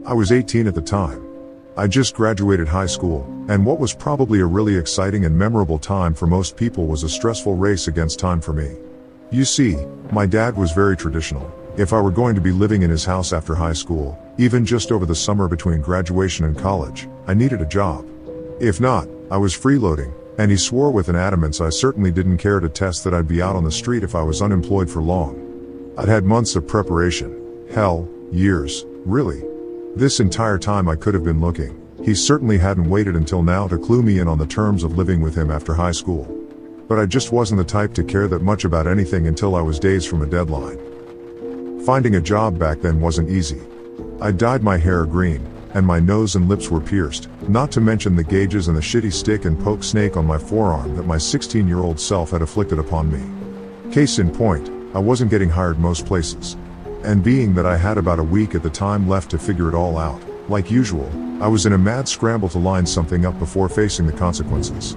I was 18 at the time. I just graduated high school, and what was probably a really exciting and memorable time for most people was a stressful race against time for me. You see, my dad was very traditional. If I were going to be living in his house after high school, even just over the summer between graduation and college, I needed a job. If not, I was freeloading, and he swore with an adamance I certainly didn't care to test that I'd be out on the street if I was unemployed for long. I'd had months of preparation. Hell, years, really. This entire time I could have been looking. He certainly hadn't waited until now to clue me in on the terms of living with him after high school. But I just wasn't the type to care that much about anything until I was days from a deadline. Finding a job back then wasn't easy. I dyed my hair green, and my nose and lips were pierced, not to mention the gauges and the shitty stick and poke snake on my forearm that my 16-year-old self had afflicted upon me. Case in point, I wasn't getting hired most places. And being that I had about a week at the time left to figure it all out, like usual, I was in a mad scramble to line something up before facing the consequences.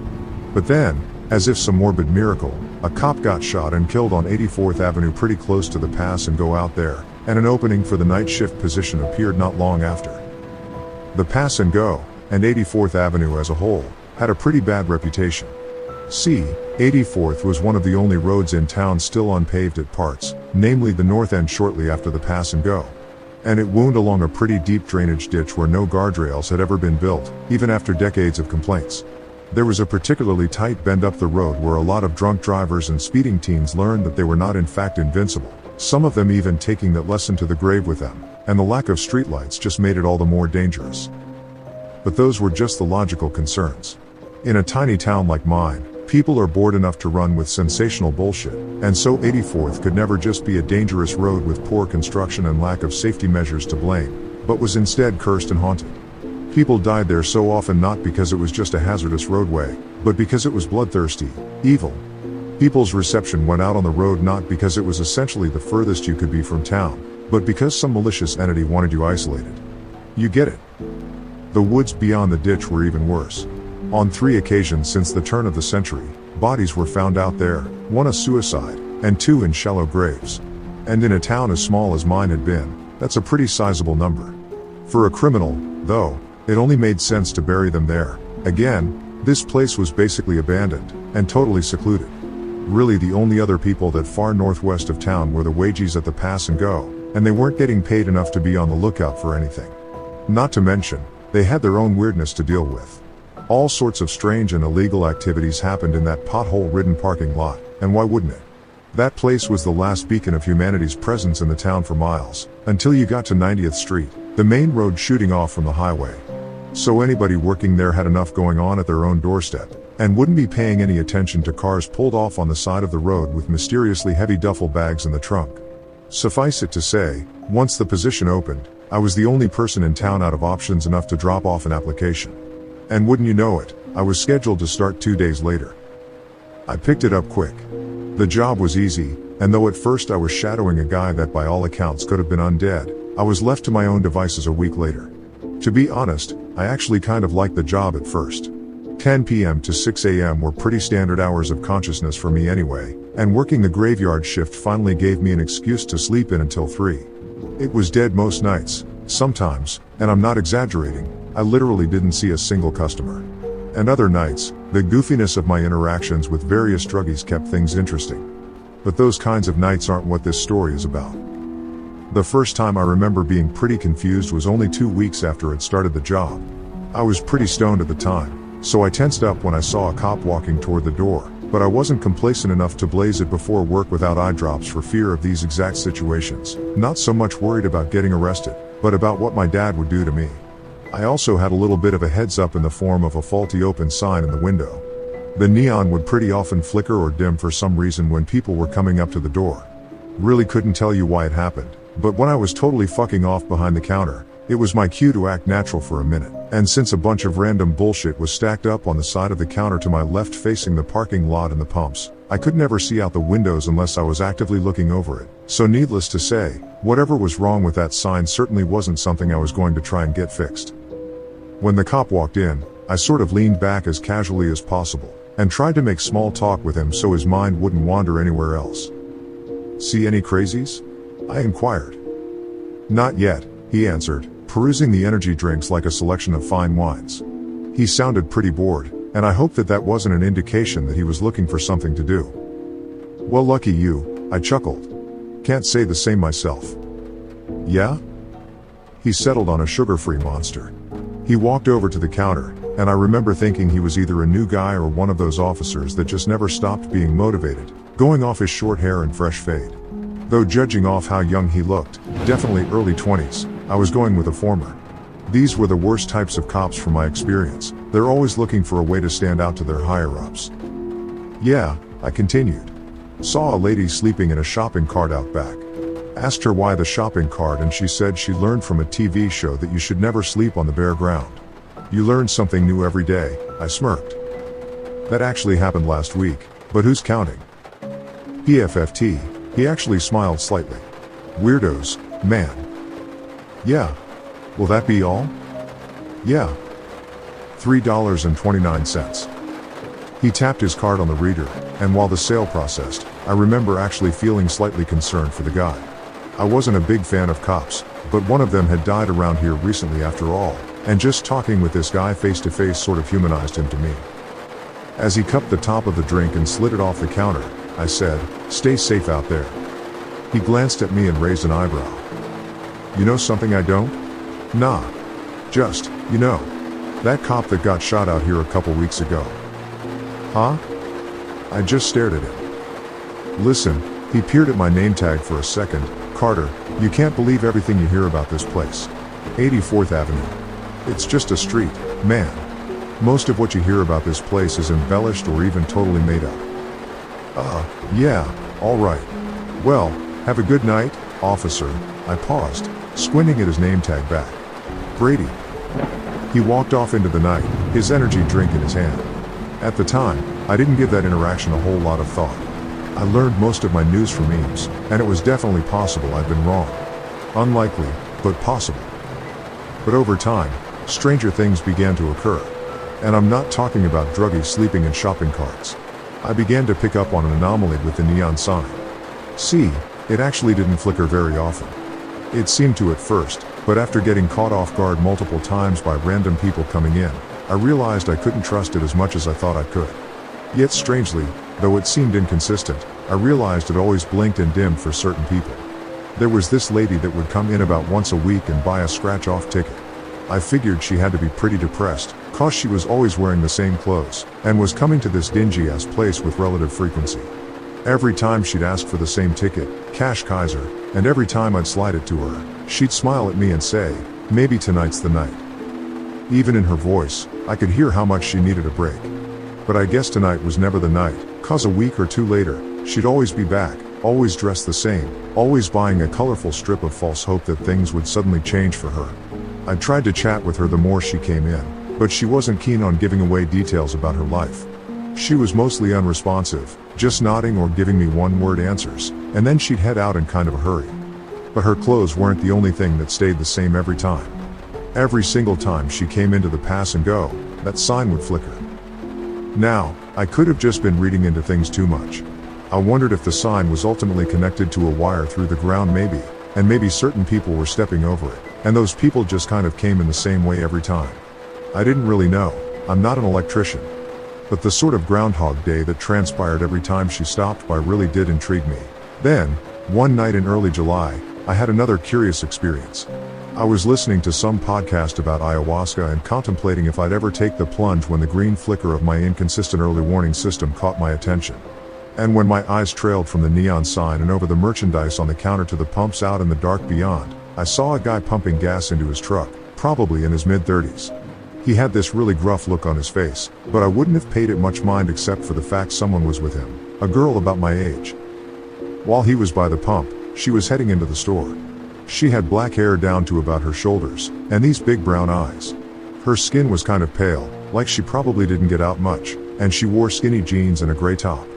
But then, as if some morbid miracle, a cop got shot and killed on 84th Avenue pretty close to the pass and go out there, and an opening for the night shift position appeared not long after. The pass and go, and 84th Avenue as a whole, had a pretty bad reputation. See, 84th was one of the only roads in town still unpaved at parts, namely the north end shortly after the pass and go. And it wound along a pretty deep drainage ditch where no guardrails had ever been built, even after decades of complaints. There was a particularly tight bend up the road where a lot of drunk drivers and speeding teens learned that they were not in fact invincible, some of them even taking that lesson to the grave with them, and the lack of streetlights just made it all the more dangerous. But those were just the logical concerns. In a tiny town like mine, people are bored enough to run with sensational bullshit, and so 84th could never just be a dangerous road with poor construction and lack of safety measures to blame, but was instead cursed and haunted. People died there so often not because it was just a hazardous roadway, but because it was bloodthirsty, evil. People's reception went out on the road not because it was essentially the furthest you could be from town, but because some malicious entity wanted you isolated. You get it. The woods beyond the ditch were even worse. On 3 occasions since the turn of the century, bodies were found out there, 1 a suicide, and 2 in shallow graves. And in a town as small as mine had been, that's a pretty sizable number. For a criminal, though, it only made sense to bury them there. Again, this place was basically abandoned, and totally secluded. Really the only other people that far northwest of town were the wages at the pass and go, and they weren't getting paid enough to be on the lookout for anything. Not to mention, they had their own weirdness to deal with. All sorts of strange and illegal activities happened in that pothole-ridden parking lot, and why wouldn't it? That place was the last beacon of humanity's presence in the town for miles, until you got to 90th Street, the main road shooting off from the highway. So anybody working there had enough going on at their own doorstep, and wouldn't be paying any attention to cars pulled off on the side of the road with mysteriously heavy duffel bags in the trunk. Suffice it to say, once the position opened, I was the only person in town out of options enough to drop off an application. And wouldn't you know it, I was scheduled to start 2 days later. I picked it up quick. The job was easy, and though at first I was shadowing a guy that by all accounts could have been undead, I was left to my own devices a week later. To be honest, I actually kind of liked the job at first. 10 p.m. to 6 a.m. were pretty standard hours of consciousness for me anyway, and working the graveyard shift finally gave me an excuse to sleep in until 3. It was dead most nights. Sometimes, and I'm not exaggerating, I literally didn't see a single customer. And other nights, the goofiness of my interactions with various druggies kept things interesting. But those kinds of nights aren't what this story is about. The first time I remember being pretty confused was only 2 weeks after I'd started the job. I was pretty stoned at the time, so I tensed up when I saw a cop walking toward the door, but I wasn't complacent enough to blaze it before work without eye drops for fear of these exact situations, not so much worried about getting arrested, but about what my dad would do to me. I also had a little bit of a heads up in the form of a faulty open sign in the window. The neon would pretty often flicker or dim for some reason when people were coming up to the door. Really couldn't tell you why it happened, but when I was totally fucking off behind the counter, it was my cue to act natural for a minute. And since a bunch of random bullshit was stacked up on the side of the counter to my left facing the parking lot and the pumps, I could never see out the windows unless I was actively looking over it. So needless to say, whatever was wrong with that sign certainly wasn't something I was going to try and get fixed. When the cop walked in, I sort of leaned back as casually as possible, and tried to make small talk with him so his mind wouldn't wander anywhere else. "See any crazies?" I inquired. "Not yet," he answered, perusing the energy drinks like a selection of fine wines. He sounded pretty bored, and I hoped that wasn't an indication that he was looking for something to do. Well, lucky you, I chuckled. Can't say the same myself. Yeah? He settled on a sugar-free Monster. He walked over to the counter, and I remember thinking he was either a new guy or one of those officers that just never stopped being motivated, going off his short hair and fresh fade. Though judging off how young he looked, definitely early 20s, I was going with a former. These were the worst types of cops from my experience. They're always looking for a way to stand out to their higher-ups. Yeah, I continued. Saw a lady sleeping in a shopping cart out back. Asked her why the shopping cart, and she said she learned from a TV show that you should never sleep on the bare ground. You learn something new every day, I smirked. That actually happened last week, but who's counting? PFFT, he actually smiled slightly. Weirdos, man. Yeah. Will that be all? Yeah. $3.29. He tapped his card on the reader, and while the sale processed, I remember actually feeling slightly concerned for the guy. I wasn't a big fan of cops, but one of them had died around here recently after all, and just talking with this guy face to face sort of humanized him to me. As he cupped the top of the drink and slid it off the counter, I said, "Stay safe out there." He glanced at me and raised an eyebrow. You know something I don't? Nah. Just, that cop that got shot out here a couple weeks ago. Huh? I just stared at him. Listen, he peered at my name tag for a second. Carter, you can't believe everything you hear about this place. 84th Avenue. It's just a street, man. Most of what you hear about this place is embellished or even totally made up. Yeah, alright. Well, have a good night, officer. I paused, squinting at his name tag back. Brady. He walked off into the night, his energy drink in his hand. At the time, I didn't give that interaction a whole lot of thought. I learned most of my news from memes, and it was definitely possible I'd been wrong. Unlikely, but possible. But over time, stranger things began to occur. And I'm not talking about druggies sleeping in shopping carts. I began to pick up on an anomaly with the neon sign. See, it actually didn't flicker very often. It seemed to at first, but after getting caught off guard multiple times by random people coming in, I realized I couldn't trust it as much as I thought I could. Yet strangely, though it seemed inconsistent, I realized it always blinked and dimmed for certain people. There was this lady that would come in about once a week and buy a scratch-off ticket. I figured she had to be pretty depressed, cause she was always wearing the same clothes, and was coming to this dingy-ass place with relative frequency. Every time she'd ask for the same ticket, Cash Kaiser, and every time I'd slide it to her, she'd smile at me and say, "Maybe tonight's the night." Even in her voice, I could hear how much she needed a break. But I guess tonight was never the night, cause a week or two later, she'd always be back, always dressed the same, always buying a colorful strip of false hope that things would suddenly change for her. I tried to chat with her the more she came in, but she wasn't keen on giving away details about her life. She was mostly unresponsive, just nodding or giving me one-word answers, and then she'd head out in kind of a hurry. But her clothes weren't the only thing that stayed the same every time. Every single time she came into the pass and go, that sign would flicker. Now, I could have just been reading into things too much. I wondered if the sign was ultimately connected to a wire through the ground maybe, and maybe certain people were stepping over it, and those people just kind of came in the same way every time. I didn't really know, I'm not an electrician. But the sort of Groundhog Day that transpired every time she stopped by really did intrigue me. Then, one night in early July, I had another curious experience. I was listening to some podcast about ayahuasca and contemplating if I'd ever take the plunge when the green flicker of my inconsistent early warning system caught my attention. And when my eyes trailed from the neon sign and over the merchandise on the counter to the pumps out in the dark beyond, I saw a guy pumping gas into his truck, probably in his mid-30s. He had this really gruff look on his face, but I wouldn't have paid it much mind except for the fact someone was with him, a girl about my age. While he was by the pump, she was heading into the store. She had black hair down to about her shoulders, and these big brown eyes. Her skin was kind of pale, like she probably didn't get out much, and she wore skinny jeans and a gray top.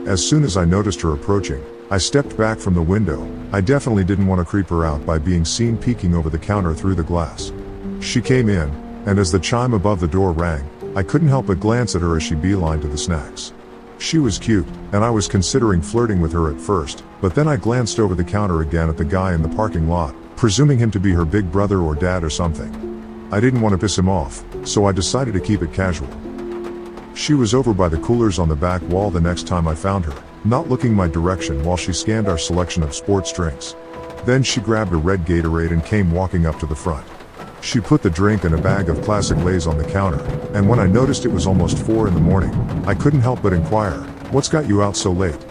As soon as I noticed her approaching, I stepped back from the window. I definitely didn't want to creep her out by being seen peeking over the counter through the glass. She came in, and as the chime above the door rang, I couldn't help but glance at her as she beelined to the snacks. She was cute, and I was considering flirting with her at first, but then I glanced over the counter again at the guy in the parking lot, presuming him to be her big brother or dad or something. I didn't want to piss him off, so I decided to keep it casual. She was over by the coolers on the back wall the next time I found her, not looking my direction while she scanned our selection of sports drinks. Then she grabbed a red Gatorade and came walking up to the front. She put the drink and a bag of classic Lay's on the counter, and when I noticed it was almost 4 in the morning, I couldn't help but inquire, "What's got you out so late?"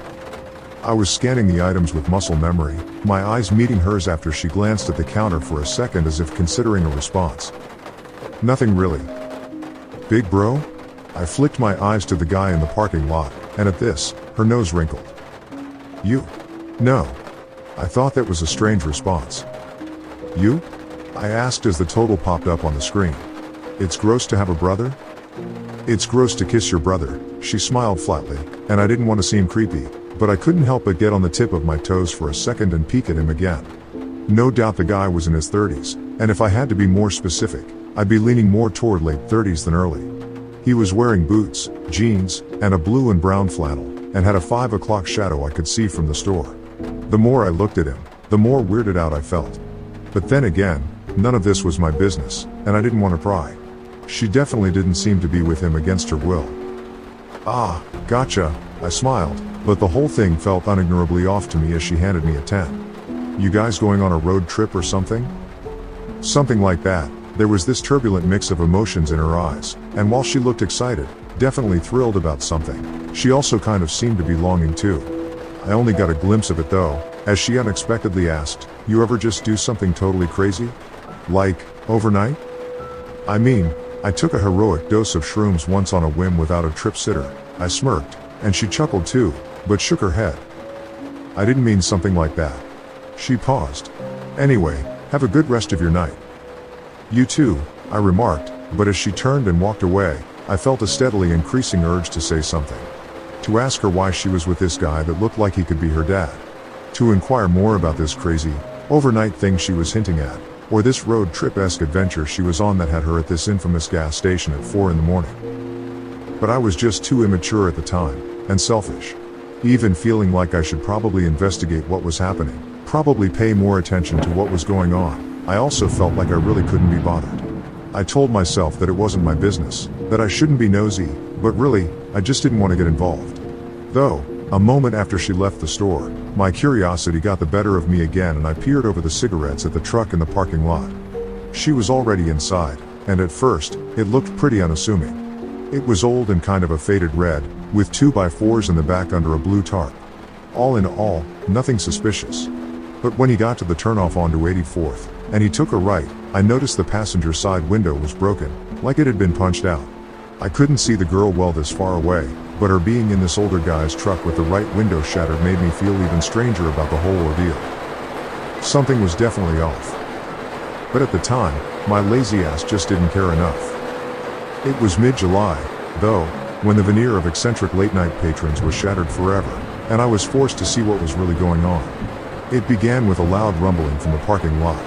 I was scanning the items with muscle memory, my eyes meeting hers after she glanced at the counter for a second as if considering a response. "Nothing really." "Big bro?" I flicked my eyes to the guy in the parking lot, and at this, her nose wrinkled. "You?" "No." I thought that was a strange response. "You?" I asked as the total popped up on the screen. "It's gross to have a brother?" "It's gross to kiss your brother," she smiled flatly, and I didn't want to seem creepy, but I couldn't help but get on the tip of my toes for a second and peek at him again. No doubt the guy was in his 30s, and if I had to be more specific, I'd be leaning more toward late 30s than early. He was wearing boots, jeans, and a blue and brown flannel, and had a 5 o'clock shadow I could see from the store. The more I looked at him, the more weirded out I felt. But then again, none of this was my business, and I didn't want to pry. She definitely didn't seem to be with him against her will. "Ah, gotcha," I smiled, but the whole thing felt unignorably off to me as she handed me a 10. "You guys going on a road trip or something?" "Something like that." There was this turbulent mix of emotions in her eyes, and while she looked excited, definitely thrilled about something, she also kind of seemed to be longing too. I only got a glimpse of it though, as she unexpectedly asked, "You ever just do something totally crazy? Like, overnight?" "I mean, I took a heroic dose of shrooms once on a whim without a trip sitter." I smirked, and she chuckled too, but shook her head. "I didn't mean something like that." She paused. "Anyway, have a good rest of your night." "You too," I remarked, but as she turned and walked away, I felt a steadily increasing urge to say something. To ask her why she was with this guy that looked like he could be her dad. To inquire more about this crazy, overnight thing she was hinting at, or this road trip-esque adventure she was on that had her at this infamous gas station at 4 in the morning. But I was just too immature at the time, and selfish. Even feeling like I should probably investigate what was happening, probably pay more attention to what was going on, I also felt like I really couldn't be bothered. I told myself that it wasn't my business, that I shouldn't be nosy, but really, I just didn't want to get involved. Though, a moment after she left the store, my curiosity got the better of me again and I peered over the cigarettes at the truck in the parking lot. She was already inside, and at first, it looked pretty unassuming. It was old and kind of a faded red, with 2x4s in the back under a blue tarp. All in all, nothing suspicious. But when he got to the turnoff onto 84th, and he took a right, I noticed the passenger side window was broken, like it had been punched out. I couldn't see the girl well this far away, but her being in this older guy's truck with the right window shattered made me feel even stranger about the whole ordeal. Something was definitely off. But at the time, my lazy ass just didn't care enough. It was mid-July, though, when the veneer of eccentric late-night patrons was shattered forever, and I was forced to see what was really going on. It began with a loud rumbling from the parking lot.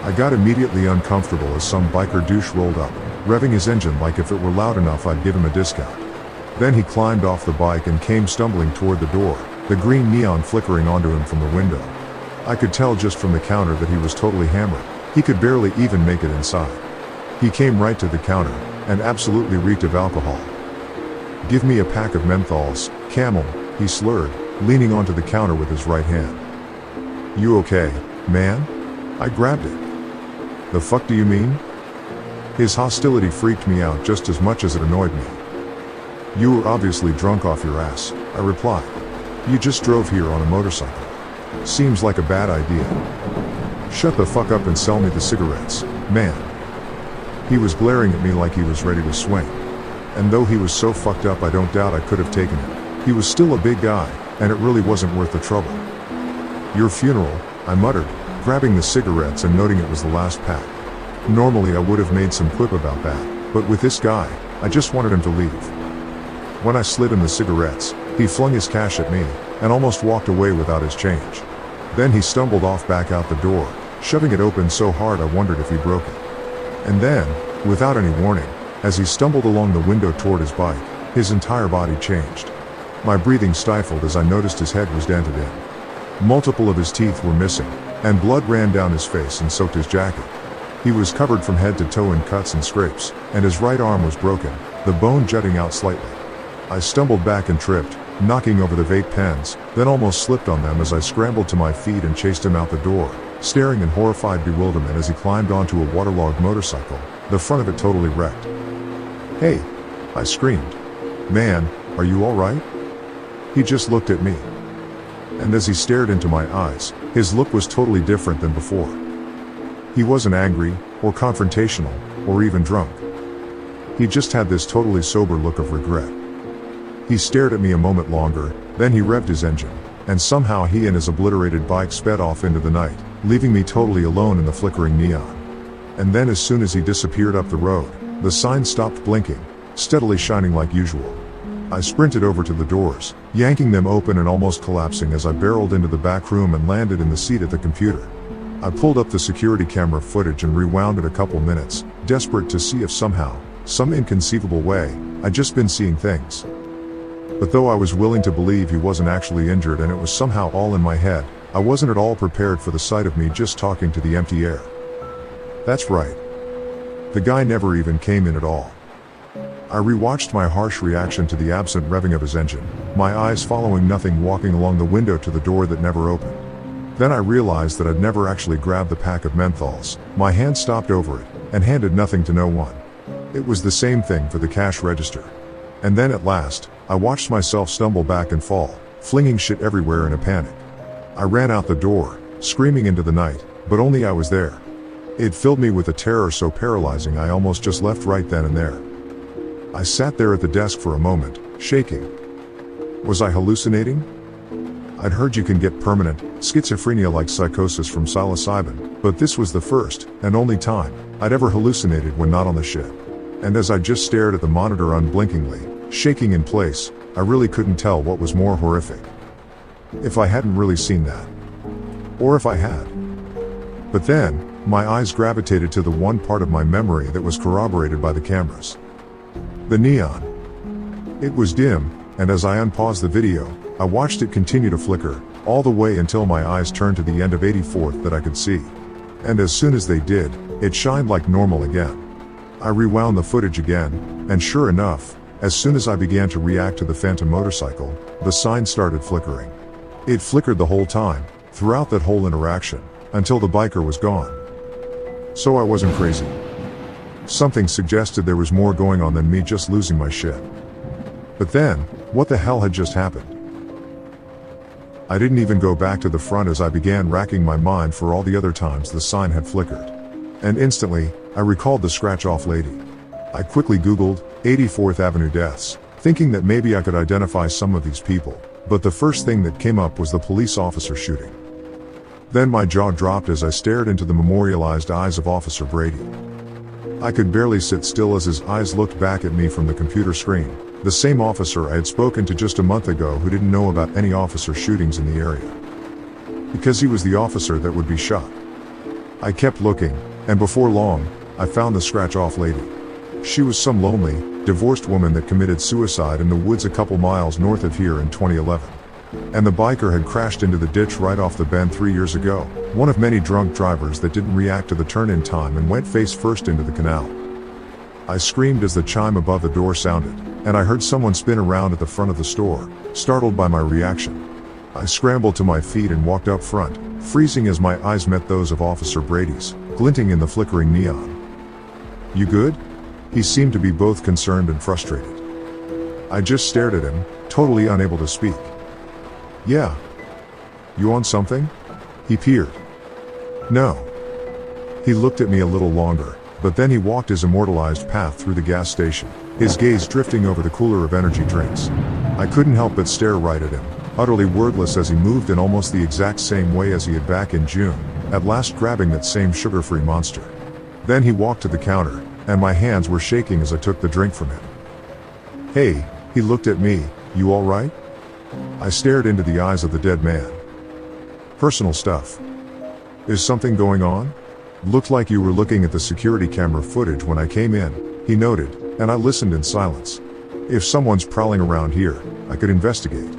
I got immediately uncomfortable as some biker douche rolled up, revving his engine like if it were loud enough I'd give him a discount. Then he climbed off the bike and came stumbling toward the door, the green neon flickering onto him from the window. I could tell just from the counter that he was totally hammered. He could barely even make it inside. He came right to the counter, and absolutely reeked of alcohol. "Give me a pack of menthols, Camel," he slurred, leaning onto the counter with his right hand. "You okay, man?" I grabbed it. "The fuck do you mean?" His hostility freaked me out just as much as it annoyed me. "You were obviously drunk off your ass," I replied. "You just drove here on a motorcycle. Seems like a bad idea. Shut the fuck up and sell me the cigarettes, man." He was glaring at me like he was ready to swing. And though he was so fucked up I don't doubt I could have taken him. He was still a big guy, and it really wasn't worth the trouble. "Your funeral," I muttered, grabbing the cigarettes and noting it was the last pack. Normally I would have made some quip about that, but with this guy, I just wanted him to leave. When I slid him the cigarettes, he flung his cash at me, and almost walked away without his change. Then he stumbled off back out the door, shoving it open so hard I wondered if he broke it. And then, without any warning, as he stumbled along the window toward his bike, his entire body changed. My breathing stifled as I noticed his head was dented in. Multiple of his teeth were missing, and blood ran down his face and soaked his jacket. He was covered from head to toe in cuts and scrapes, and his right arm was broken, the bone jutting out slightly. I stumbled back and tripped, knocking over the vape pens, then almost slipped on them as I scrambled to my feet and chased him out the door, staring in horrified bewilderment as he climbed onto a waterlogged motorcycle, the front of it totally wrecked. "Hey!" I screamed. "Man, are you alright?" He just looked at me. And as he stared into my eyes, his look was totally different than before. He wasn't angry, or confrontational, or even drunk. He just had this totally sober look of regret. He stared at me a moment longer, then he revved his engine, and somehow he and his obliterated bike sped off into the night, leaving me totally alone in the flickering neon. And then as soon as he disappeared up the road, the sign stopped blinking, steadily shining like usual. I sprinted over to the doors, yanking them open and almost collapsing as I barreled into the back room and landed in the seat at the computer. I pulled up the security camera footage and rewound it a couple minutes, desperate to see if somehow, some inconceivable way, I'd just been seeing things. But though I was willing to believe he wasn't actually injured and it was somehow all in my head, I wasn't at all prepared for the sight of me just talking to the empty air. That's right. The guy never even came in at all. I rewatched my harsh reaction to the absent revving of his engine, my eyes following nothing walking along the window to the door that never opened. Then I realized that I'd never actually grabbed the pack of menthols, my hand stopped over it, and handed nothing to no one. It was the same thing for the cash register. And then at last, I watched myself stumble back and fall, flinging shit everywhere in a panic. I ran out the door, screaming into the night, but only I was there. It filled me with a terror so paralyzing I almost just left right then and there. I sat there at the desk for a moment, shaking. Was I hallucinating? I'd heard you can get permanent schizophrenia-like psychosis from psilocybin, but this was the first, and only time, I'd ever hallucinated when not on the ship. And as I just stared at the monitor unblinkingly, shaking in place, I really couldn't tell what was more horrific. If I hadn't really seen that. Or if I had. But then, my eyes gravitated to the one part of my memory that was corroborated by the cameras. The neon. It was dim, and as I unpaused the video, I watched it continue to flicker, all the way until my eyes turned to the end of 84th that I could see. And as soon as they did, it shined like normal again. I rewound the footage again, and sure enough, as soon as I began to react to the phantom motorcycle, the sign started flickering. It flickered the whole time, throughout that whole interaction, until the biker was gone. So I wasn't crazy. Something suggested there was more going on than me just losing my shit. But then, what the hell had just happened? I didn't even go back to the front as I began racking my mind for all the other times the sign had flickered. And instantly, I recalled the scratch-off lady. I quickly Googled 84th Avenue deaths, thinking that maybe I could identify some of these people, but the first thing that came up was the police officer shooting. Then my jaw dropped as I stared into the memorialized eyes of Officer Brady. I could barely sit still as his eyes looked back at me from the computer screen, the same officer I had spoken to just a month ago who didn't know about any officer shootings in the area. Because he was the officer that would be shot. I kept looking, and before long, I found the scratch-off lady. She was some lonely, divorced woman that committed suicide in the woods a couple miles north of here in 2011. And the biker had crashed into the ditch right off the bend 3 years ago, one of many drunk drivers that didn't react to the turn in time and went face first into the canal. I screamed as the chime above the door sounded, and I heard someone spin around at the front of the store, startled by my reaction. I scrambled to my feet and walked up front, freezing as my eyes met those of Officer Brady's, glinting in the flickering neon. "You good?" He seemed to be both concerned and frustrated. I just stared at him, totally unable to speak. "Yeah. You on something?" He peered. "No." He looked at me a little longer, but then he walked his immortalized path through the gas station, his gaze drifting over the cooler of energy drinks. I couldn't help but stare right at him, utterly wordless as he moved in almost the exact same way as he had back in June, at last grabbing that same sugar-free monster. Then he walked to the counter, and my hands were shaking as I took the drink from him. "Hey," he looked at me, "you all right?" I stared into the eyes of the dead man. "Personal stuff. Is something going on? Looked like you were looking at the security camera footage when I came in," he noted, and I listened in silence. If someone's prowling around here, I could investigate.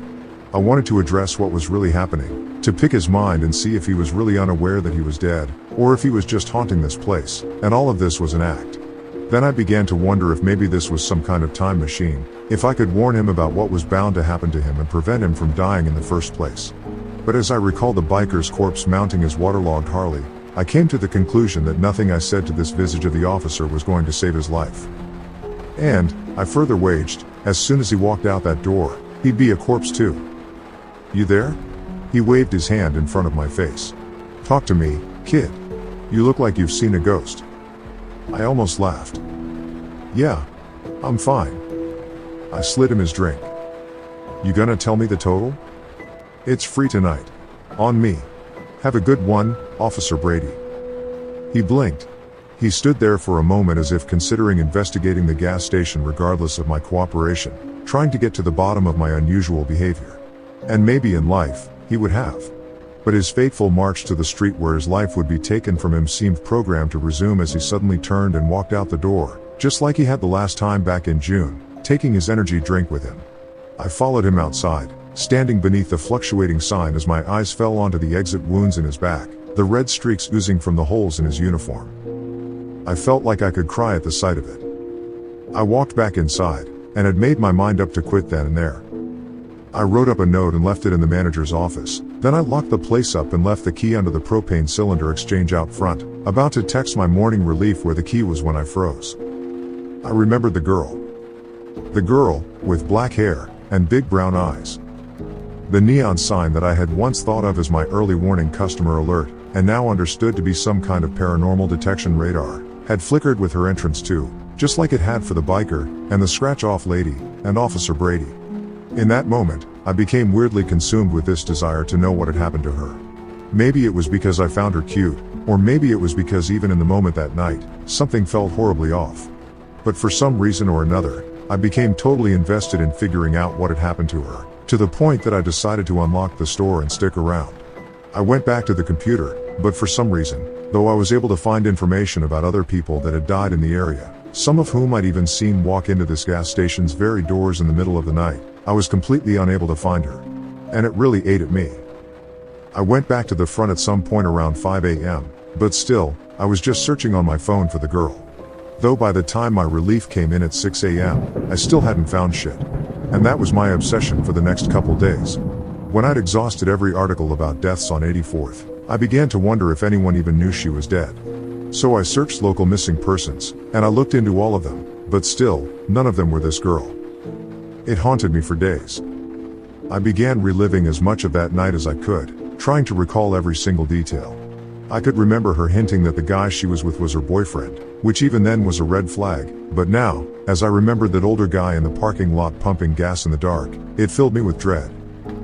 I wanted to address what was really happening, to pick his mind and see if he was really unaware that he was dead, or if he was just haunting this place, and all of this was an act. Then I began to wonder if maybe this was some kind of time machine, if I could warn him about what was bound to happen to him and prevent him from dying in the first place. But as I recalled the biker's corpse mounting his waterlogged Harley, I came to the conclusion that nothing I said to this visage of the officer was going to save his life. And, I further waged, as soon as he walked out that door, he'd be a corpse too. "You there?" He waved his hand in front of my face. "Talk to me, kid. You look like you've seen a ghost." I almost laughed. "Yeah. I'm fine." I slid him his drink. "You gonna tell me the total?" "It's free tonight. On me. Have a good one, Officer Brady." He blinked. He stood there for a moment as if considering investigating the gas station regardless of my cooperation, trying to get to the bottom of my unusual behavior. And maybe in life, he would have. But his fateful march to the street where his life would be taken from him seemed programmed to resume as he suddenly turned and walked out the door, just like he had the last time back in June, taking his energy drink with him. I followed him outside, standing beneath the fluctuating sign as my eyes fell onto the exit wounds in his back, the red streaks oozing from the holes in his uniform. I felt like I could cry at the sight of it. I walked back inside, and had made my mind up to quit then and there. I wrote up a note and left it in the manager's office, then I locked the place up and left the key under the propane cylinder exchange out front, about to text my morning relief where the key was when I froze. I remembered the girl. The girl, with black hair, and big brown eyes. The neon sign that I had once thought of as my early warning customer alert, and now understood to be some kind of paranormal detection radar, had flickered with her entrance too, just like it had for the biker, and the scratch-off lady, and Officer Brady. In that moment, I became weirdly consumed with this desire to know what had happened to her. Maybe it was because I found her cute, or maybe it was because even in the moment that night, something felt horribly off. But for some reason or another, I became totally invested in figuring out what had happened to her, to the point that I decided to unlock the store and stick around. I went back to the computer, but for some reason, though I was able to find information about other people that had died in the area, some of whom I'd even seen walk into this gas station's very doors in the middle of the night, I was completely unable to find her. And it really ate at me. I went back to the front at some point around 5 a.m., but still, I was just searching on my phone for the girl. Though by the time my relief came in at 6 a.m., I still hadn't found shit. And that was my obsession for the next couple days. When I'd exhausted every article about deaths on 84th, I began to wonder if anyone even knew she was dead. So I searched local missing persons, and I looked into all of them, but still, none of them were this girl. It haunted me for days. I began reliving as much of that night as I could, trying to recall every single detail. I could remember her hinting that the guy she was with was her boyfriend, which even then was a red flag, but now, as I remembered that older guy in the parking lot pumping gas in the dark, it filled me with dread.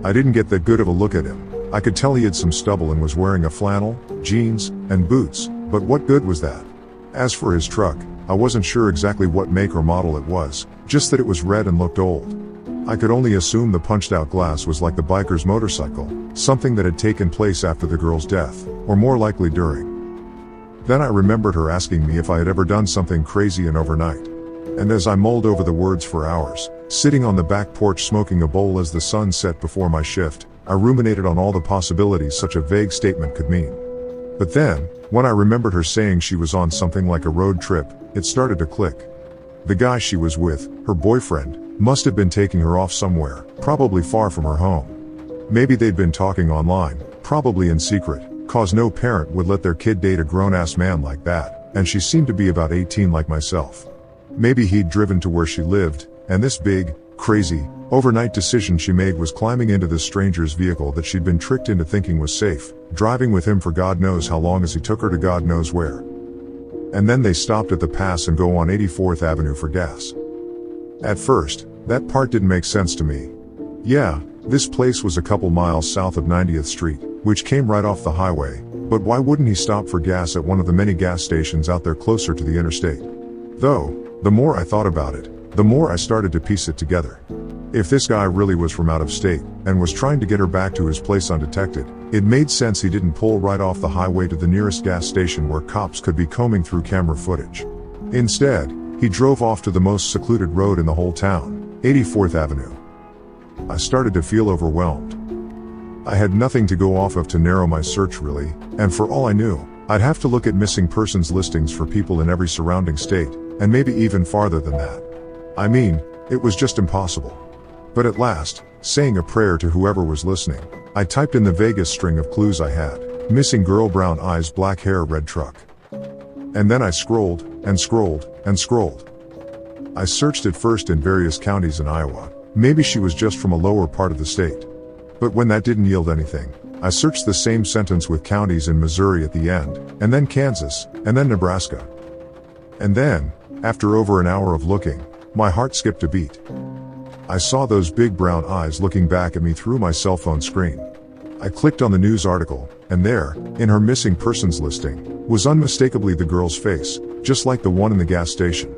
I didn't get that good of a look at him. I could tell he had some stubble and was wearing a flannel, jeans, and boots, but what good was that? As for his truck, I wasn't sure exactly what make or model it was, just that it was red and looked old. I could only assume the punched-out glass was like the biker's motorcycle, something that had taken place after the girl's death, or more likely during. Then I remembered her asking me if I had ever done something crazy and overnight. And as I mulled over the words for hours, sitting on the back porch smoking a bowl as the sun set before my shift, I ruminated on all the possibilities such a vague statement could mean. But then, when I remembered her saying she was on something like a road trip, it started to click. The guy she was with, her boyfriend, must have been taking her off somewhere, probably far from her home. Maybe they'd been talking online, probably in secret, cause no parent would let their kid date a grown-ass man like that, and she seemed to be about 18 like myself. Maybe he'd driven to where she lived, and this big, crazy, overnight decision she made was climbing into this stranger's vehicle that she'd been tricked into thinking was safe, driving with him for God knows how long as he took her to God knows where. And then they stopped at the pass and go on 84th Avenue for gas. At first, that part didn't make sense to me. Yeah, this place was a couple miles south of 90th Street, which came right off the highway, but why wouldn't he stop for gas at one of the many gas stations out there closer to the interstate? Though, the more I thought about it, the more I started to piece it together. If this guy really was from out of state, and was trying to get her back to his place undetected, it made sense he didn't pull right off the highway to the nearest gas station where cops could be combing through camera footage. Instead, he drove off to the most secluded road in the whole town, 84th Avenue. I started to feel overwhelmed. I had nothing to go off of to narrow my search really, and for all I knew, I'd have to look at missing persons listings for people in every surrounding state, and maybe even farther than that. I mean, it was just impossible. But at last, saying a prayer to whoever was listening, I typed in the vaguest string of clues I had: missing girl, brown eyes, black hair, red truck. And then I scrolled, and scrolled, and scrolled. I searched at first in various counties in Iowa. Maybe she was just from a lower part of the state. But when that didn't yield anything, I searched the same sentence with counties in Missouri at the end, and then Kansas, and then Nebraska. And then, after over an hour of looking, my heart skipped a beat. I saw those big brown eyes looking back at me through my cell phone screen. I clicked on the news article, and there, in her missing persons listing, was unmistakably the girl's face, just like the one in the gas station.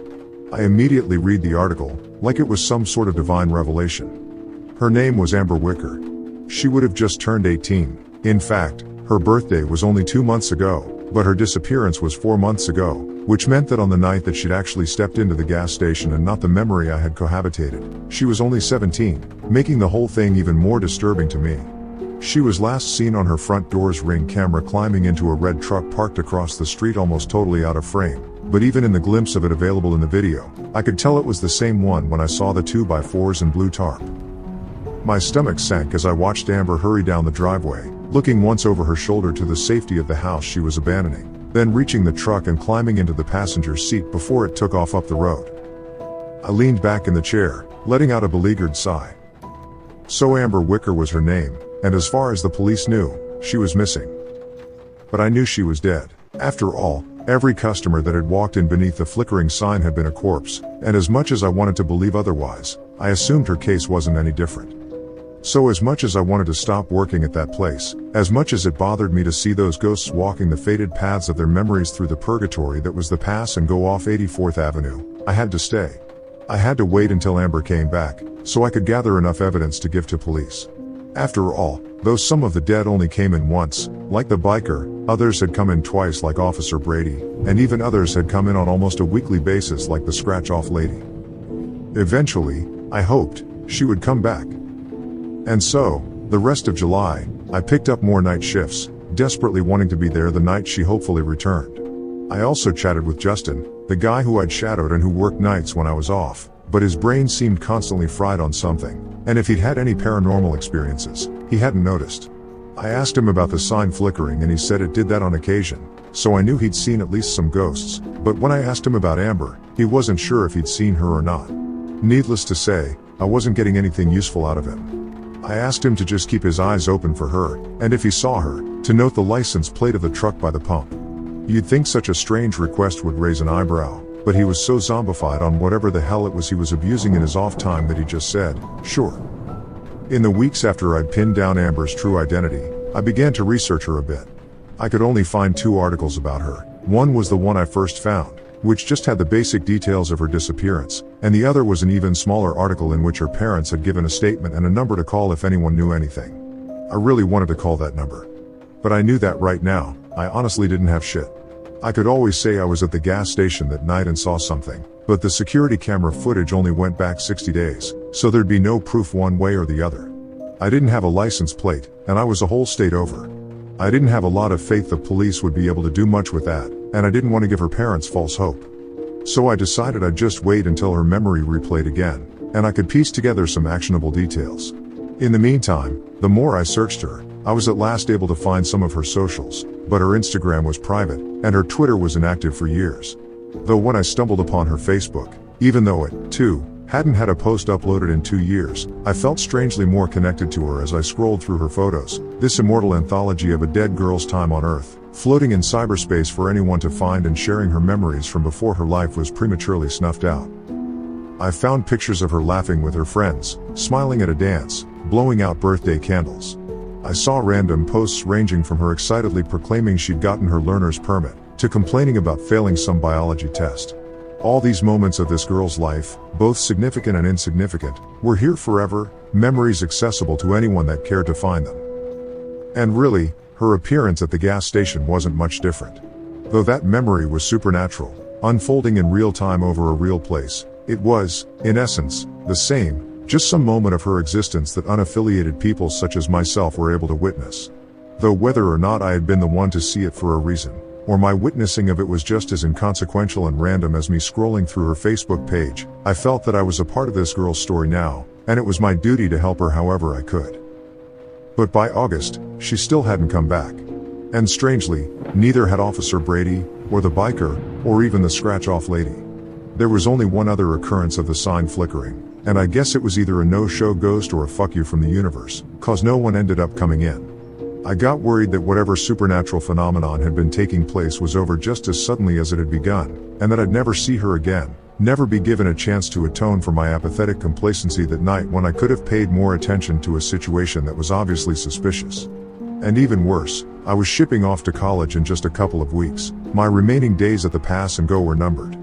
I immediately read the article, like it was some sort of divine revelation. Her name was Amber Wicker. She would have just turned 18. In fact, her birthday was only 2 months ago, but her disappearance was 4 months ago, which meant that on the night that she'd actually stepped into the gas station and not the memory I had cohabitated, she was only 17, making the whole thing even more disturbing to me. She was last seen on her front door's Ring camera climbing into a red truck parked across the street almost totally out of frame, but even in the glimpse of it available in the video, I could tell it was the same one when I saw the 2x4s and blue tarp. My stomach sank as I watched Amber hurry down the driveway, looking once over her shoulder to the safety of the house she was abandoning, then reaching the truck and climbing into the passenger's seat before it took off up the road. I leaned back in the chair, letting out a beleaguered sigh. So Amber Wicker was her name, and as far as the police knew, she was missing. But I knew she was dead. After all, every customer that had walked in beneath the flickering sign had been a corpse, and as much as I wanted to believe otherwise, I assumed her case wasn't any different. So as much as I wanted to stop working at that place, as much as it bothered me to see those ghosts walking the faded paths of their memories through the purgatory that was the pass and go off 84th Avenue, I had to stay. I had to wait until Amber came back, so I could gather enough evidence to give to police. After all, though some of the dead only came in once, like the biker, others had come in twice like Officer Brady, and even others had come in on almost a weekly basis like the scratch-off lady. Eventually, I hoped, she would come back. And so, the rest of July, I picked up more night shifts, desperately wanting to be there the night she hopefully returned. I also chatted with Justin, the guy who I'd shadowed and who worked nights when I was off, but his brain seemed constantly fried on something, and if he'd had any paranormal experiences, he hadn't noticed. I asked him about the sign flickering and he said it did that on occasion, so I knew he'd seen at least some ghosts, but when I asked him about Amber, he wasn't sure if he'd seen her or not. Needless to say, I wasn't getting anything useful out of him. I asked him to just keep his eyes open for her, and if he saw her, to note the license plate of the truck by the pump. You'd think such a strange request would raise an eyebrow, but he was so zombified on whatever the hell it was he was abusing in his off time that he just said, sure. In the weeks after I'd pinned down Amber's true identity, I began to research her a bit. I could only find 2 articles about her. One was the one I first found, which just had the basic details of her disappearance, and the other was an even smaller article in which her parents had given a statement and a number to call if anyone knew anything. I really wanted to call that number. But I knew that right now, I honestly didn't have shit. I could always say I was at the gas station that night and saw something, but the security camera footage only went back 60 days, so there'd be no proof one way or the other. I didn't have a license plate, and I was a whole state over. I didn't have a lot of faith the police would be able to do much with that, and I didn't want to give her parents false hope. So I decided I'd just wait until her memory replayed again, and I could piece together some actionable details. In the meantime, the more I searched her, I was at last able to find some of her socials, but her Instagram was private, and her Twitter was inactive for years. Though when I stumbled upon her Facebook, even though it, too, hadn't had a post uploaded in 2 years, I felt strangely more connected to her as I scrolled through her photos, this immortal anthology of a dead girl's time on Earth, floating in cyberspace for anyone to find and sharing her memories from before her life was prematurely snuffed out. I found pictures of her laughing with her friends, smiling at a dance, blowing out birthday candles. I saw random posts ranging from her excitedly proclaiming she'd gotten her learner's permit, to complaining about failing some biology test. All these moments of this girl's life, both significant and insignificant, were here forever, memories accessible to anyone that cared to find them. And really, her appearance at the gas station wasn't much different. Though that memory was supernatural, unfolding in real time over a real place, It was, in essence, the same, just some moment of her existence that unaffiliated people such as myself were able to witness. Though whether or not I had been the one to see it for a reason, or my witnessing of it was just as inconsequential and random as me scrolling through her Facebook page, I felt that I was a part of this girl's story now, and it was my duty to help her however I could. But by August, she still hadn't come back. And strangely, neither had Officer Brady, or the biker, or even the scratch-off lady. There was only one other occurrence of the sign flickering, and I guess it was either a no-show ghost or a fuck you from the universe, cause no one ended up coming in. I got worried that whatever supernatural phenomenon had been taking place was over just as suddenly as it had begun, and that I'd never see her again, never be given a chance to atone for my apathetic complacency that night when I could have paid more attention to a situation that was obviously suspicious. And even worse, I was shipping off to college in just a couple of weeks. My remaining days at the pass and go were numbered.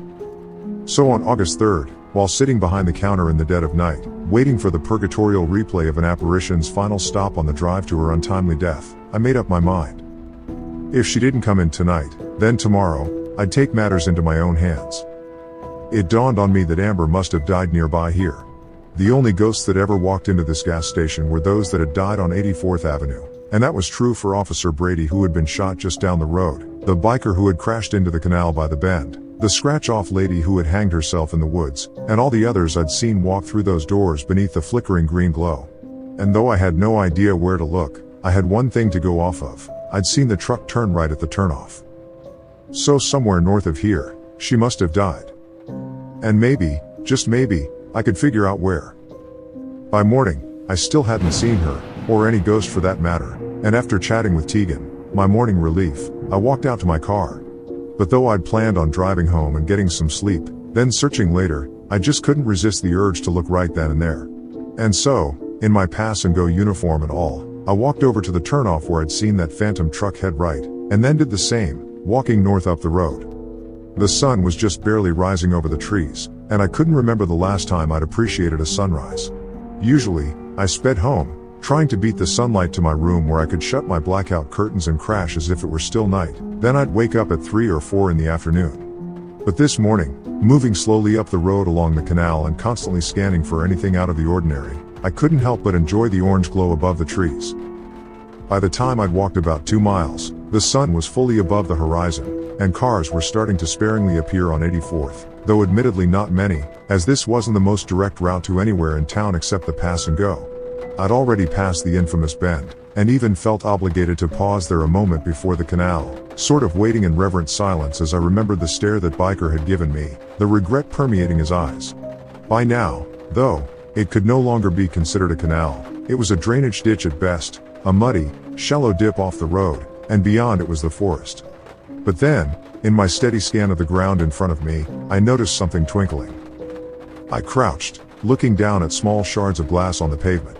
So on August 3rd, while sitting behind the counter in the dead of night, waiting for the purgatorial replay of an apparition's final stop on the drive to her untimely death, I made up my mind. If she didn't come in tonight, then tomorrow, I'd take matters into my own hands. It dawned on me that Amber must have died nearby here. The only ghosts that ever walked into this gas station were those that had died on 84th Avenue, and that was true for Officer Brady, who had been shot just down the road, the biker who had crashed into the canal by the bend, the scratch-off lady who had hanged herself in the woods, and all the others I'd seen walk through those doors beneath the flickering green glow. And though I had no idea where to look, I had one thing to go off of. I'd seen the truck turn right at the turnoff. So somewhere north of here, she must have died. And maybe, just maybe, I could figure out where. By morning, I still hadn't seen her, or any ghost for that matter, and after chatting with Tegan, my morning relief, I walked out to my car. But though I'd planned on driving home and getting some sleep, then searching later, I just couldn't resist the urge to look right then and there. And so, in my pass and go uniform and all, I walked over to the turnoff where I'd seen that phantom truck head right, and then did the same, walking north up the road. The sun was just barely rising over the trees, and I couldn't remember the last time I'd appreciated a sunrise. Usually, I sped home, trying to beat the sunlight to my room where I could shut my blackout curtains and crash as if it were still night. Then I'd wake up at 3 or 4 in the afternoon. But this morning, moving slowly up the road along the canal and constantly scanning for anything out of the ordinary, I couldn't help but enjoy the orange glow above the trees. By the time I'd walked about 2 miles, the sun was fully above the horizon, and cars were starting to sparingly appear on 84th, though admittedly not many, as this wasn't the most direct route to anywhere in town except the pass and go. I'd already passed the infamous bend, and even felt obligated to pause there a moment before the canal, sort of waiting in reverent silence as I remembered the stare that biker had given me, the regret permeating his eyes. By now, though, it could no longer be considered a canal. It was a drainage ditch at best, a muddy, shallow dip off the road, and beyond it was the forest. But then, in my steady scan of the ground in front of me, I noticed something twinkling. I crouched, looking down at small shards of glass on the pavement.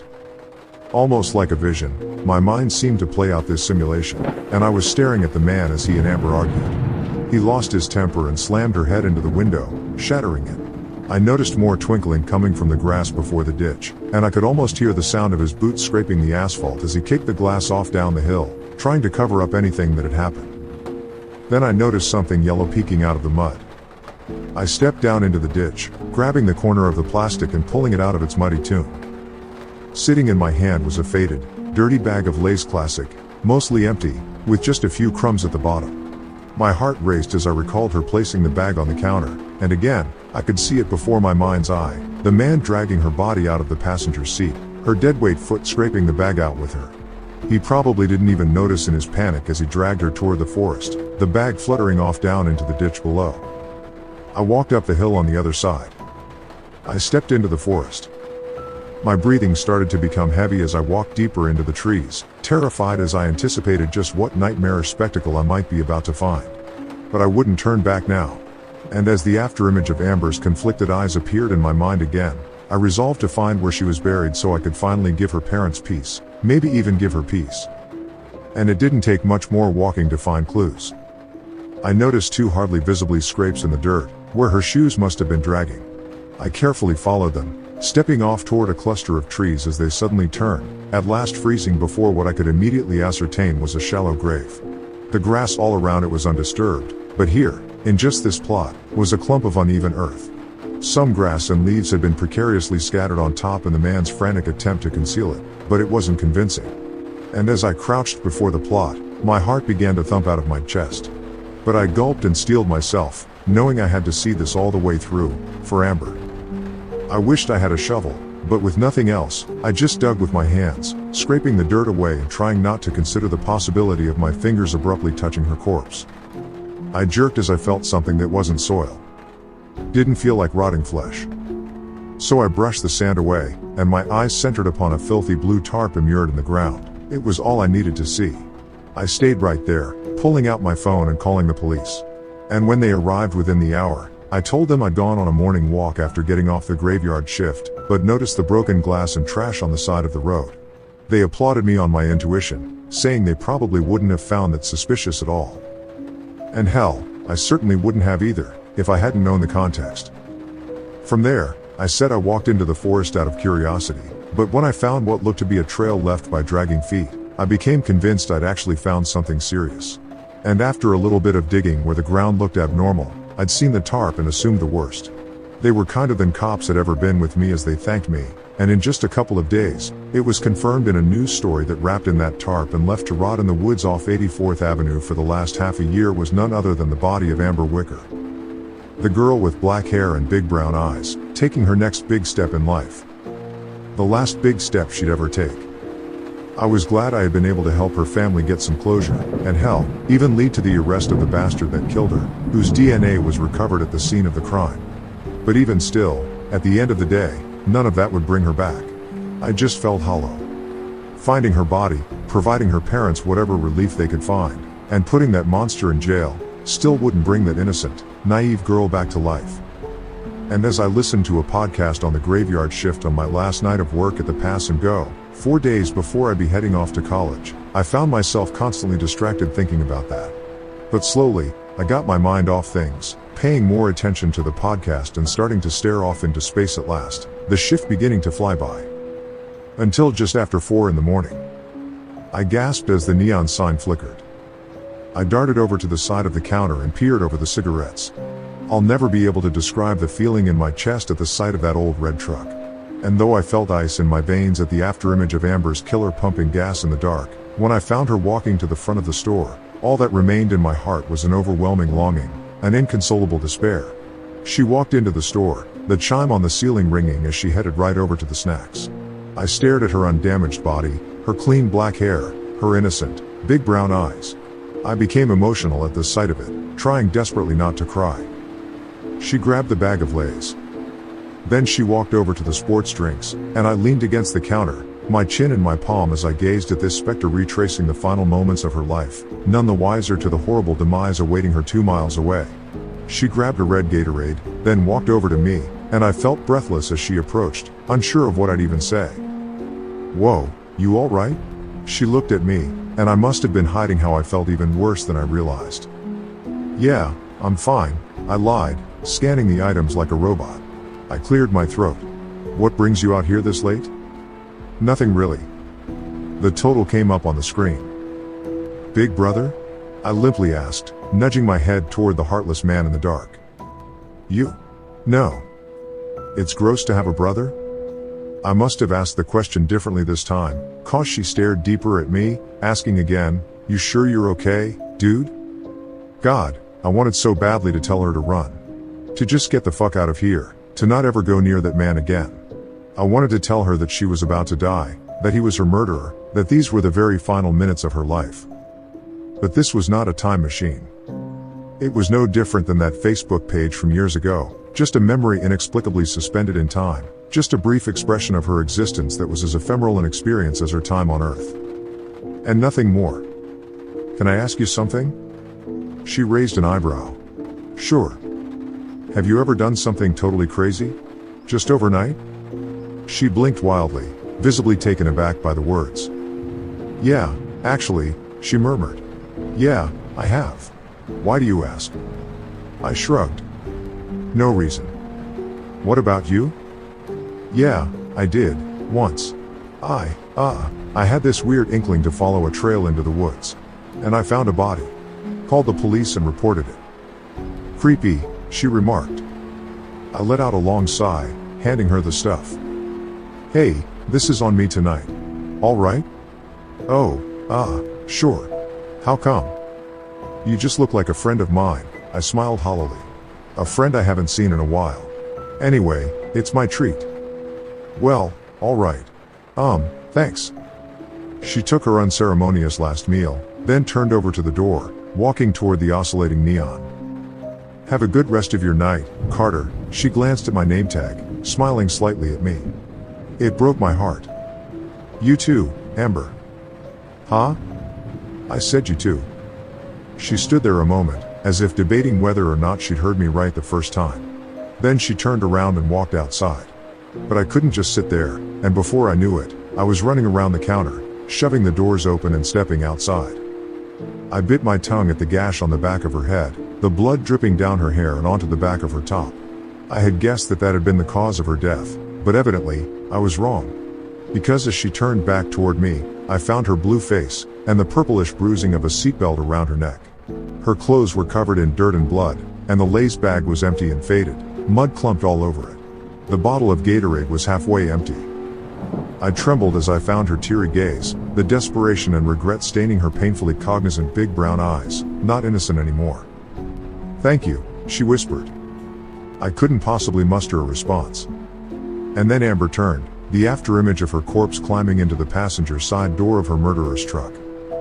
Almost like a vision, my mind seemed to play out this simulation, and I was staring at the man as he and Amber argued. He lost his temper and slammed her head into the window, shattering it. I noticed more twinkling coming from the grass before the ditch, and I could almost hear the sound of his boots scraping the asphalt as he kicked the glass off down the hill, trying to cover up anything that had happened. Then I noticed something yellow peeking out of the mud. I stepped down into the ditch, grabbing the corner of the plastic and pulling it out of its muddy tomb. Sitting in my hand was a faded, dirty bag of Lay's Classic, mostly empty, with just a few crumbs at the bottom. My heart raced as I recalled her placing the bag on the counter, and again, I could see it before my mind's eye, the man dragging her body out of the passenger seat, her deadweight foot scraping the bag out with her. He probably didn't even notice in his panic as he dragged her toward the forest, the bag fluttering off down into the ditch below. I walked up the hill on the other side. I stepped into the forest. My breathing started to become heavy as I walked deeper into the trees, terrified as I anticipated just what nightmarish spectacle I might be about to find. But I wouldn't turn back now. And as the afterimage of Amber's conflicted eyes appeared in my mind again, I resolved to find where she was buried so I could finally give her parents peace, maybe even give her peace. And it didn't take much more walking to find clues. I noticed 2 hardly visibly scrapes in the dirt, where her shoes must have been dragging. I carefully followed them, stepping off toward a cluster of trees as they suddenly turned, at last freezing before what I could immediately ascertain was a shallow grave. The grass all around it was undisturbed, but here, in just this plot, was a clump of uneven earth. Some grass and leaves had been precariously scattered on top in the man's frantic attempt to conceal it, but it wasn't convincing. And as I crouched before the plot, my heart began to thump out of my chest. But I gulped and steeled myself, knowing I had to see this all the way through, for Amber. I wished I had a shovel, but with nothing else, I just dug with my hands, scraping the dirt away and trying not to consider the possibility of my fingers abruptly touching her corpse. I jerked as I felt something that wasn't soil. Didn't feel like rotting flesh. So I brushed the sand away, and my eyes centered upon a filthy blue tarp immured in the ground. It was all I needed to see. I stayed right there, pulling out my phone and calling the police. And when they arrived within the hour, I told them I'd gone on a morning walk after getting off the graveyard shift, but noticed the broken glass and trash on the side of the road. They applauded me on my intuition, saying they probably wouldn't have found that suspicious at all. And hell, I certainly wouldn't have either, if I hadn't known the context. From there, I said I walked into the forest out of curiosity, but when I found what looked to be a trail left by dragging feet, I became convinced I'd actually found something serious. And after a little bit of digging where the ground looked abnormal, I'd seen the tarp and assumed the worst. They were kinder than cops had ever been with me as they thanked me, and in just a couple of days, it was confirmed in a news story that wrapped in that tarp and left to rot in the woods off 84th Avenue for the last half a year was none other than the body of Amber Wicker. The girl with black hair and big brown eyes, taking her next big step in life. The last big step she'd ever take. I was glad I had been able to help her family get some closure, and hell, even lead to the arrest of the bastard that killed her, whose DNA was recovered at the scene of the crime. But even still, at the end of the day, none of that would bring her back. I just felt hollow. Finding her body, providing her parents whatever relief they could find, and putting that monster in jail, still wouldn't bring that innocent, naive girl back to life. And as I listened to a podcast on the graveyard shift on my last night of work at the Pass and Go, 4 days before I'd be heading off to college, I found myself constantly distracted thinking about that. But slowly, I got my mind off things, paying more attention to the podcast and starting to stare off into space at last, the shift beginning to fly by. Until just after 4 in the morning. I gasped as the neon sign flickered. I darted over to the side of the counter and peered over the cigarettes. I'll never be able to describe the feeling in my chest at the sight of that old red truck. And though I felt ice in my veins at the afterimage of Amber's killer pumping gas in the dark, when I found her walking to the front of the store, all that remained in my heart was an overwhelming longing, an inconsolable despair. She walked into the store, the chime on the ceiling ringing as she headed right over to the snacks. I stared at her undamaged body, her clean black hair, her innocent, big brown eyes. I became emotional at the sight of it, trying desperately not to cry. She grabbed the bag of Lay's. Then she walked over to the sports drinks, and I leaned against the counter, my chin in my palm as I gazed at this specter retracing the final moments of her life, none the wiser to the horrible demise awaiting her 2 miles away. She grabbed a red Gatorade, then walked over to me, and I felt breathless as she approached, unsure of what I'd even say. "Whoa, you all right?" She looked at me, and I must have been hiding how I felt even worse than I realized. "Yeah, I'm fine," I lied, scanning the items like a robot. I cleared my throat. "What brings you out here this late?" "Nothing really." The total came up on the screen. "Big brother?" I limply asked, nudging my head toward the heartless man in the dark. "You? No. It's gross to have a brother?" I must have asked the question differently this time, 'cause she stared deeper at me, asking again, "You sure you're okay, dude?" God, I wanted so badly to tell her to run. To just get the fuck out of here. To not ever go near that man again. I wanted to tell her that she was about to die, that he was her murderer, that these were the very final minutes of her life. But this was not a time machine. It was no different than that Facebook page from years ago, just a memory inexplicably suspended in time, just a brief expression of her existence that was as ephemeral an experience as her time on Earth. And nothing more. "Can I ask you something?" She raised an eyebrow. "Sure. Have you ever done something totally crazy? Just overnight?" She blinked wildly, visibly taken aback by the words. "Yeah, actually," she murmured. "Yeah, I have. Why do you ask?" I shrugged. "No reason." "What about you?" "Yeah, I did, once. I had this weird inkling to follow a trail into the woods. And I found a body. Called the police and reported it." "Creepy," she remarked. I let out a long sigh, handing her the stuff. Hey, this is on me tonight. All right? Oh, sure. How come? You just look like a friend of mine, I smiled hollowly. A friend I haven't seen in a while. Anyway, it's my treat. Well, all right. Thanks. She took her unceremonious last meal, then turned over to the door, walking toward the oscillating neon. Have a good rest of your night, Carter. She glanced at my name tag, smiling slightly at me. It broke my heart. You too, Amber. Huh? I said you too. She stood there a moment, as if debating whether or not she'd heard me right the first time. Then she turned around and walked outside. But I couldn't just sit there, and before I knew it, I was running around the counter, shoving the doors open and stepping outside. I bit my tongue at the gash on the back of her head, the blood dripping down her hair and onto the back of her top. I had guessed that had been the cause of her death, but evidently, I was wrong. Because as she turned back toward me, I found her blue face, and the purplish bruising of a seatbelt around her neck. Her clothes were covered in dirt and blood, and the lace bag was empty and faded, mud clumped all over it. The bottle of Gatorade was halfway empty. I trembled as I found her teary gaze, the desperation and regret staining her painfully cognizant big brown eyes, not innocent anymore. Thank you, she whispered. I couldn't possibly muster a response. And then Amber turned, the afterimage of her corpse climbing into the passenger side door of her murderer's truck.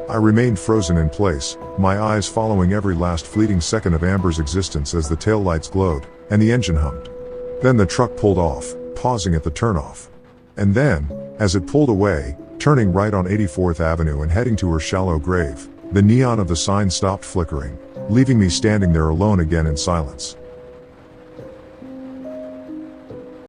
I remained frozen in place, my eyes following every last fleeting second of Amber's existence as the taillights glowed, and the engine hummed. Then the truck pulled off, pausing at the turnoff. And then, as it pulled away, turning right on 84th Avenue and heading to her shallow grave, the neon of the sign stopped flickering, leaving me standing there alone again in silence.